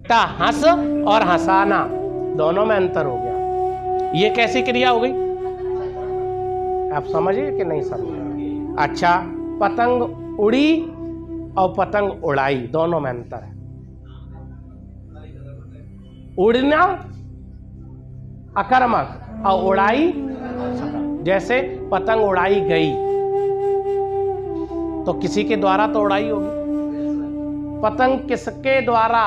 बेटा हंस और हंसाना दोनों में अंतर हो गया। ये कैसी क्रिया हो गई, आप समझिए कि नहीं समझे? अच्छा, पतंग उड़ी और पतंग उड़ाई दोनों में अंतर है। उड़ना अकर्मक और उड़ाई सकर्मक। जैसे पतंग उड़ाई गई तो किसी के द्वारा तो उड़ाई होगी। पतंग किसके द्वारा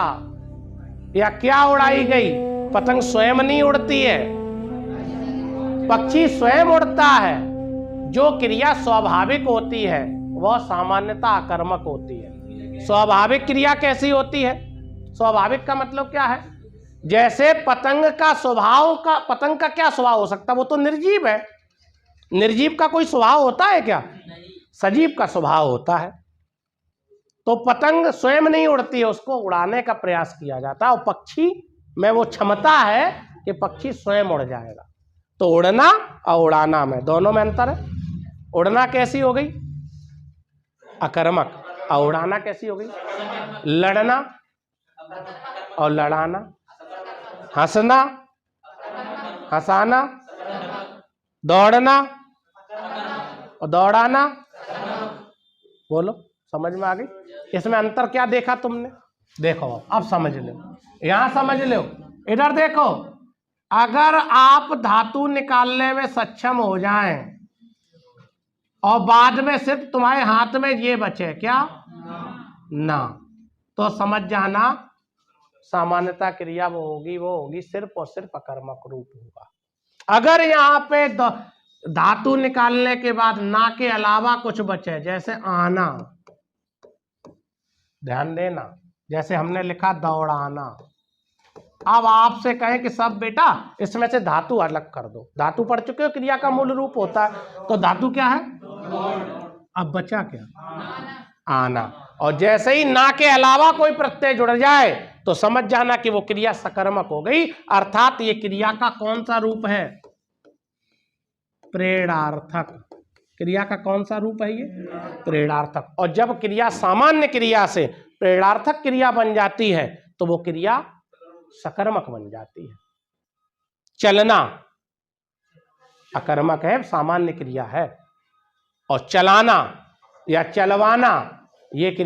या क्या उड़ाई गई? पतंग स्वयं नहीं उड़ती है, पक्षी स्वयं उड़ता है। जो क्रिया स्वाभाविक होती है वह सामान्यतः आकर्मक होती है। स्वाभाविक क्रिया कैसी होती है? स्वाभाविक का मतलब क्या है? जैसे पतंग का क्या स्वभाव हो सकता है? वो तो निर्जीव है। निर्जीव का कोई स्वभाव होता है क्या? सजीव का स्वभाव होता है। तो पतंग स्वयं नहीं उड़ती है, उसको उड़ाने का प्रयास किया जाता है। और पक्षी में वो क्षमता है कि पक्षी स्वयं उड़ जाएगा। तो उड़ना और उड़ाना में दोनों में अंतर है। उड़ना कैसी हो गई? अकर्मक। और उड़ाना कैसी हो गई? लड़ना और लड़ाना। हंसना, हंसाना। दौड़ना और दौड़ाना। बोलो, समझ में आ गई? इसमें अंतर क्या देखा तुमने? देखो अब समझ लो, यहां समझ लो, इधर देखो। अगर आप धातु निकालने में सक्षम हो जाएं और बाद में सिर्फ तुम्हारे हाथ में ये बचे क्या? ना, तो समझ जाना सामान्यता क्रिया वो होगी सिर्फ और सिर्फ अकर्मक रूप होगा। अगर यहाँ पे धातु निकालने के बाद ना के अलावा कुछ बचे, जैसे आना, ध्यान देना, जैसे हमने लिखा दौड़ाना। अब आपसे कहें कि सब बेटा इसमें से धातु अलग कर दो। धातु पढ़ चुके हो, क्रिया का मूल रूप होता है। तो धातु क्या है? अब बचा क्या? आना। और जैसे ही ना के अलावा कोई प्रत्यय जुड़ जाए तो समझ जाना कि वो क्रिया सकर्मक हो गई। अर्थात ये क्रिया का कौन सा रूप है? प्रेरणार्थक। क्रिया का कौन सा रूप है? ये प्रेरणार्थक। और जब क्रिया सामान्य क्रिया से प्रेरणार्थक क्रिया बन जाती है तो वो क्रिया सकर्मक बन जाती है। चलना अकर्मक है, सामान्य क्रिया है। और चलाना या चलवाना ये